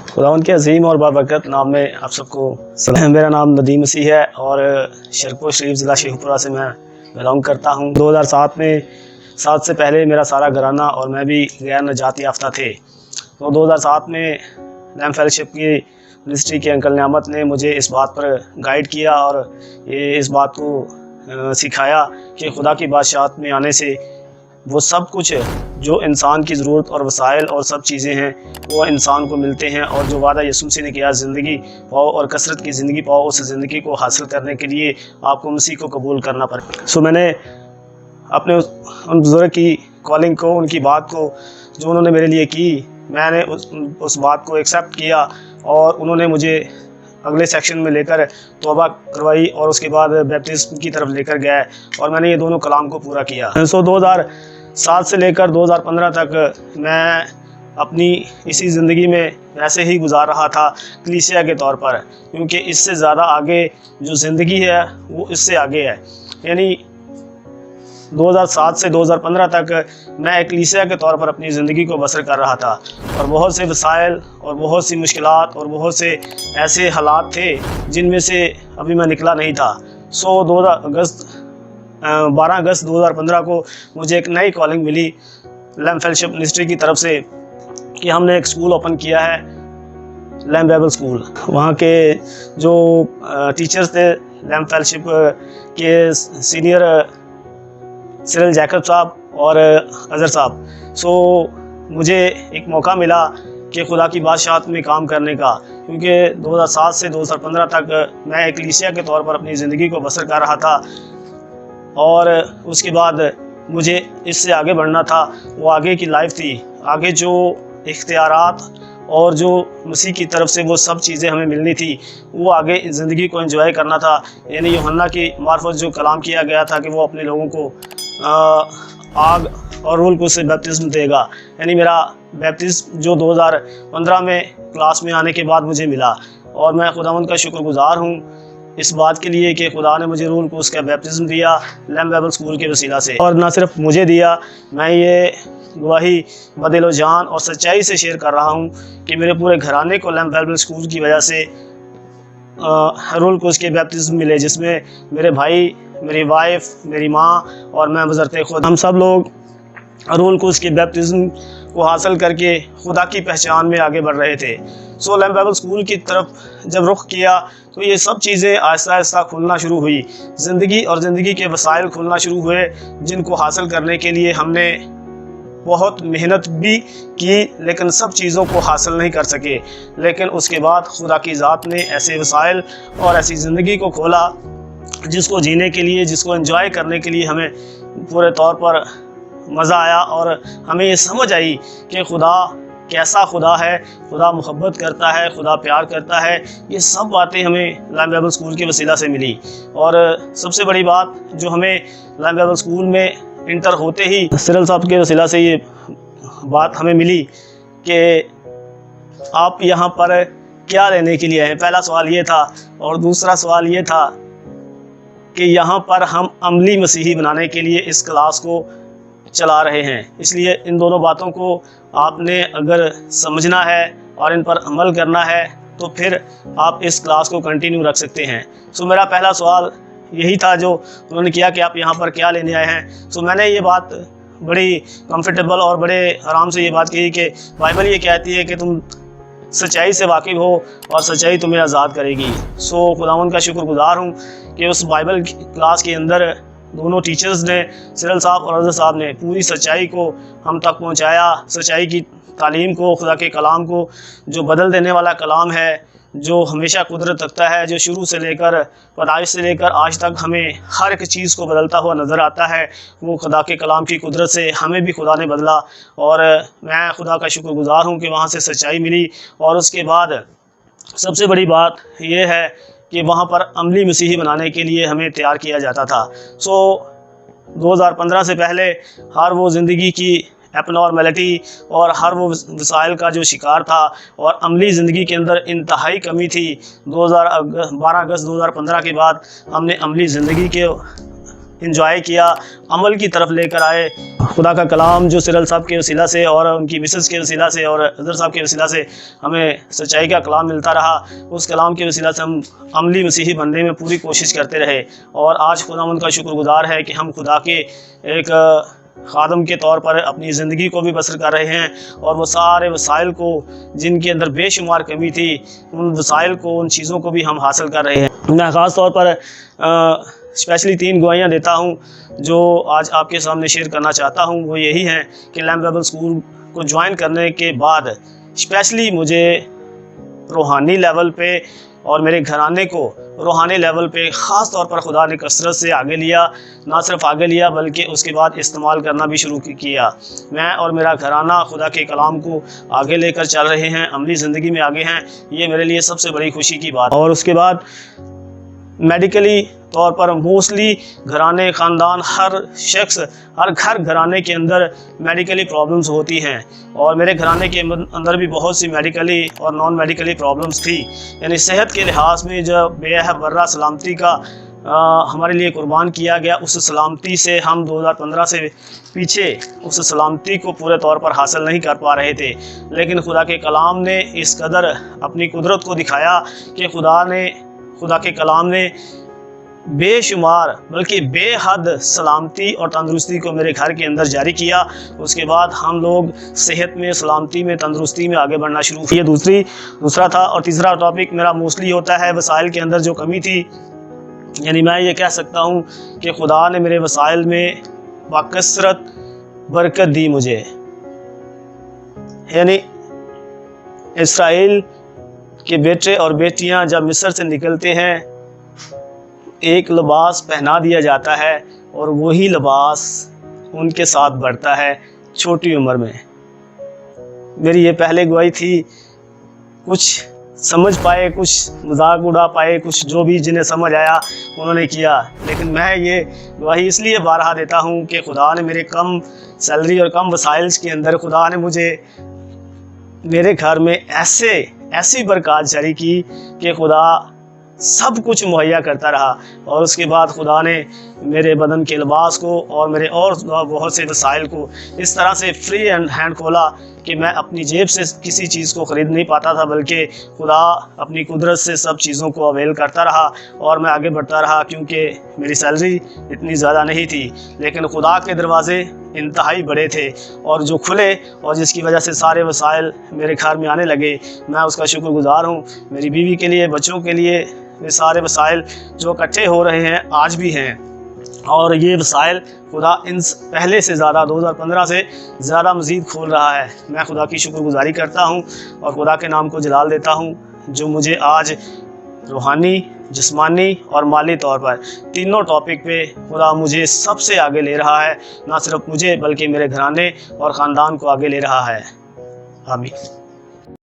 खुदावंद के अजीम और बाबरकत नाम में आप सबको सलाम। मेरा नाम नदीम मसीह है और शरको शरीफ ज़िला शेखपुरा से मैं बिलोंग करता हूँ। 2007 में 7 से पहले मेरा सारा घराना और मैं भी गैर नजात याफ्ता थे। तो 2007 में लैम्प फेलोशिप की मिनिस्ट्री के अंकल नियामत ने मुझे इस बात पर गाइड किया और ये इस बात को सिखाया कि खुदा की बादशाहत में आने से वो सब कुछ जो इंसान की ज़रूरत और वसाइल और सब चीज़ें हैं वो इंसान को मिलते हैं, और जो वादा यीशु मसीह ने किया ज़िंदगी पाओ और कसरत की ज़िंदगी पाओ, उस ज़िंदगी को हासिल करने के लिए आपको मसीह को कबूल करना पड़ेगा। सो मैंने अपने उन बुज़ुर्ग की कॉलिंग को, उनकी बात को जो उन्होंने मेरे लिए की, मैंने उस बात को एक्सेप्ट किया और उन्होंने मुझे अगले सेक्शन में लेकर तौबा करवाई और उसके बाद बैप्टिज्म की तरफ लेकर गए और मैंने ये दोनों कलाम को पूरा किया। सो 2007 से लेकर 2015 तक मैं अपनी इसी ज़िंदगी में वैसे ही गुजार रहा था कलीसिया के तौर पर, क्योंकि इससे ज़्यादा आगे जो ज़िंदगी है वो इससे आगे है। यानी 2007 से 2015 तक मैं एक कलीसिया के तौर पर अपनी ज़िंदगी को बसर कर रहा था और बहुत से वसाइल और बहुत सी मुश्किलात और बहुत से ऐसे हालात थे जिनमें से अभी मैं निकला नहीं था। सो 12 अगस्त 2015 को मुझे एक नई कॉलिंग मिली लैम्प फेलोशिप मिनिस्ट्री की तरफ से कि हमने एक स्कूल ओपन किया है, लैम्प बाइबल स्कूल। वहाँ के जो टीचर्स थे लैम्प फेलोशिप के सीनियर सिरिल जैकब साहब और अज़हर साहब, सो मुझे एक मौका मिला कि खुदा की बादशाहत में काम करने का, क्योंकि 2007 से 2015 तक मैं एक कलीसिया के तौर पर अपनी ज़िंदगी को बसर कर रहा था और उसके बाद मुझे इससे आगे बढ़ना था। वो आगे की लाइफ थी, आगे जो इख्तियारात और जो मसीह की तरफ से वो सब चीज़ें हमें मिलनी थी, वो आगे ज़िंदगी को एंजॉय करना था। यानी यूहन्ना की मार्फत जो कलाम किया गया था कि वो अपने लोगों को आग और रूल को से बैप्टिज्म देगा, यानी मेरा बैप्टिज्म जो 2015 में क्लास में आने के बाद मुझे मिला और मैं खुदावंद का शुक्रगुजार हूँ इस बात के लिए कि खुदा ने मुझे रूल को उसका बैप्टिज्म दिया लैम्प बाइबल स्कूल के वसीला से। और ना सिर्फ मुझे दिया, मैं ये गवाही बदिलो जान और सच्चाई से शेयर कर रहा हूँ कि मेरे पूरे घराने को लैम्प बाइबल स्कूल की वजह से रूल को उसके बैप्टिज्म मिले, जिसमें मेरे भाई, मेरी वाइफ, मेरी माँ और मैं बज़र्ते खुद, हम सब लोग रूल को उसके बैप्टिज्म को हासिल करके खुदा की पहचान में आगे बढ़ रहे थे। सो लैम्प बाइबल स्कूल की तरफ जब रुख किया तो ये सब चीज़ें आहिस्ता आहिस्ता खुलना शुरू हुई, ज़िंदगी और ज़िंदगी के वसाइल खुलना शुरू हुए, जिनको हासिल करने के लिए हमने बहुत मेहनत भी की, लेकिन सब चीज़ों को हासिल नहीं कर सके। लेकिन उसके बाद खुदा की ज़ात ने ऐसे वसाइल और ऐसी ज़िंदगी को खोला जिसको जीने के लिए, जिसको एंजॉय करने के लिए हमें पूरे तौर पर मज़ा आया और हमें ये समझ आई कि खुदा कैसा खुदा है, खुदा मोहब्बत करता है, खुदा प्यार करता है। ये सब बातें हमें लैम्प बाइबल स्कूल के वसीला से मिली। और सबसे बड़ी बात जो हमें लैम्प बाइबल स्कूल में इंटर होते ही सिरिल साहब के वसीला से ये बात हमें मिली कि आप यहाँ पर क्या लेने के लिए आए। पहला सवाल ये था और दूसरा सवाल ये था कि यहाँ पर हम अमली मसीही बनाने के लिए इस क्लास को चला रहे हैं। इसलिए इन दोनों बातों को आपने अगर समझना है और इन पर अमल करना है तो फिर आप इस क्लास को कंटिन्यू रख सकते हैं। सो मेरा पहला सवाल यही था जो उन्होंने किया कि आप यहाँ पर क्या लेने आए हैं। सो मैंने ये बात बड़ी कंफर्टेबल और बड़े आराम से ये बात कही कि बाइबल ये कहती है कि तुम सच्चाई से वाकिफ़ हो और सच्चाई तुम्हें आज़ाद करेगी। सो खुदावंद का शुक्रगुजार हूँ कि उस बाइबल क्लास के अंदर दोनों टीचर्स ने, सिरिल साहब और अज़हर साहब ने पूरी सच्चाई को हम तक पहुँचाया, सच्चाई की तालीम को, खुदा के कलाम को, जो बदल देने वाला कलाम है, जो हमेशा कुदरत रखता है, जो शुरू से लेकर पैदाइश से लेकर आज तक हमें हर एक चीज़ को बदलता हुआ नज़र आता है। वो खुदा के कलाम की कुदरत से हमें भी खुदा ने बदला और मैं खुदा का शुक्रगुजार हूँ कि वहाँ से सच्चाई मिली। और उसके बाद सबसे बड़ी बात यह है कि वहाँ पर अमली मसीही बनाने के लिए हमें तैयार किया जाता था। सो 2015 से पहले हर वो ज़िंदगी की एबनॉर्मैलिटी और हर वो वसाइल का जो शिकार था और अमली ज़िंदगी के अंदर इंतहाई कमी थी। 12 अगस्त 2015 के बाद हमने अमली ज़िंदगी के इंजॉय किया, अमल की तरफ लेकर आए। खुदा का कलाम जो सिरल साहब के वसीला से और उनकी मिसेस के वसीला से और अज़हर साहब के वसीला से हमें सच्चाई का कलाम मिलता रहा, उस कलाम के वसीला से हम अमली मसीही बनने में पूरी कोशिश करते रहे। और आज खुदावंद का शुक्रगुजार है कि हम खुदा के एक खादम के तौर पर अपनी ज़िंदगी को भी बसर कर रहे हैं, और वो सारे वसाइल को जिनके अंदर बेशुमार कमी थी, उन वसाइल को, उन चीज़ों को भी हम हासिल कर रहे हैं। मैं ख़ास तौर पर स्पेशली 3 गवाहियाँ देता हूँ जो आज आपके सामने शेयर करना चाहता हूँ। वो यही हैं कि लैम्ब बाइबल स्कूल को ज्वाइन करने के बाद स्पेशली मुझे रूहानी लेवल पे और मेरे घराने को रूहानी लेवल पे ख़ास तौर पर खुदा ने कसरत से आगे लिया। ना सिर्फ आगे लिया बल्कि उसके बाद इस्तेमाल करना भी शुरू किया। मैं और मेरा घराना खुदा के कलाम को आगे लेकर चल रहे हैं, अमली ज़िंदगी में आगे हैं। ये मेरे लिए सबसे बड़ी खुशी की बात। और उसके बाद मेडिकली तौर पर मोस्टली घराने, ख़ानदान, हर शख्स, हर घर घराने के अंदर मेडिकली प्रॉब्लम्स होती हैं, और मेरे घराने के अंदर भी बहुत सी मेडिकली और नॉन मेडिकली प्रॉब्लम्स थी। यानी सेहत के लिहाज में जो बेहबर्रा सलामती का हमारे लिए कुर्बान किया गया, उस सलामती से हम 2015 से पीछे उस सलामती को पूरे तौर पर हासिल नहीं कर पा रहे थे। लेकिन खुदा के कलाम ने इस कदर अपनी कुदरत को दिखाया कि खुदा के कलाम ने बेशुमार बल्कि बेहद सलामती और तंदुरुस्ती को मेरे घर के अंदर जारी किया। उसके बाद हम लोग सेहत में, सलामती में, तंदुरुस्ती में आगे बढ़ना शुरू किया। दूसरा था। और तीसरा टॉपिक मेरा मोस्टली होता है वसाइल के अंदर जो कमी थी। यानी मैं ये कह सकता हूँ कि खुदा ने मेरे वसाइल में बाकसरत बरकत दी मुझे। यानी इसराइल के बेटे और बेटियां जब मिस्र से निकलते हैं, एक लिबास पहना दिया जाता है और वही लिबास उनके साथ बढ़ता है छोटी उम्र में। मेरी ये पहले गवाही थी। कुछ समझ पाए, कुछ मजाक उड़ा पाए, कुछ जो भी जिन्हें समझ आया उन्होंने किया। लेकिन मैं ये गवाही इसलिए बारहा देता हूँ कि खुदा ने मेरे कम सैलरी और कम वसाइल्स के अंदर खुदा ने मुझे मेरे घर में ऐसी बरकत जारी की कि खुदा सब कुछ मुहैया करता रहा। और उसके बाद खुदा ने मेरे बदन के लिबास को और मेरे और बहुत से वसाइल को इस तरह से फ्री हैंड खोला कि मैं अपनी जेब से किसी चीज़ को ख़रीद नहीं पाता था, बल्कि खुदा अपनी कुदरत से सब चीज़ों को अवेल करता रहा और मैं आगे बढ़ता रहा। क्योंकि मेरी सैलरी इतनी ज़्यादा नहीं थी, लेकिन खुदा के दरवाज़े इंतहाई बड़े थे और जो खुले, और जिसकी वजह से सारे वसाइल मेरे घर में आने लगे। मैं उसका शुक्रगुजार हूँ। मेरी बीवी के लिए, बच्चों के लिए ये सारे वसाइल जो इकट्ठे हो रहे हैं आज भी हैं, और ये वसाइल खुदा इन पहले से ज़्यादा 2015 से ज़्यादा मज़ीद खोल रहा है। मैं खुदा की शुक्रगुजारी करता हूँ और खुदा के नाम को जलाल देता हूँ जो मुझे आज रूहानी, जिस्मानी और माली तौर पर तीनों टॉपिक पे खुदा मुझे सबसे आगे ले रहा है। ना सिर्फ मुझे बल्कि मेरे घराने और ख़ानदान को आगे ले रहा है। आमीन।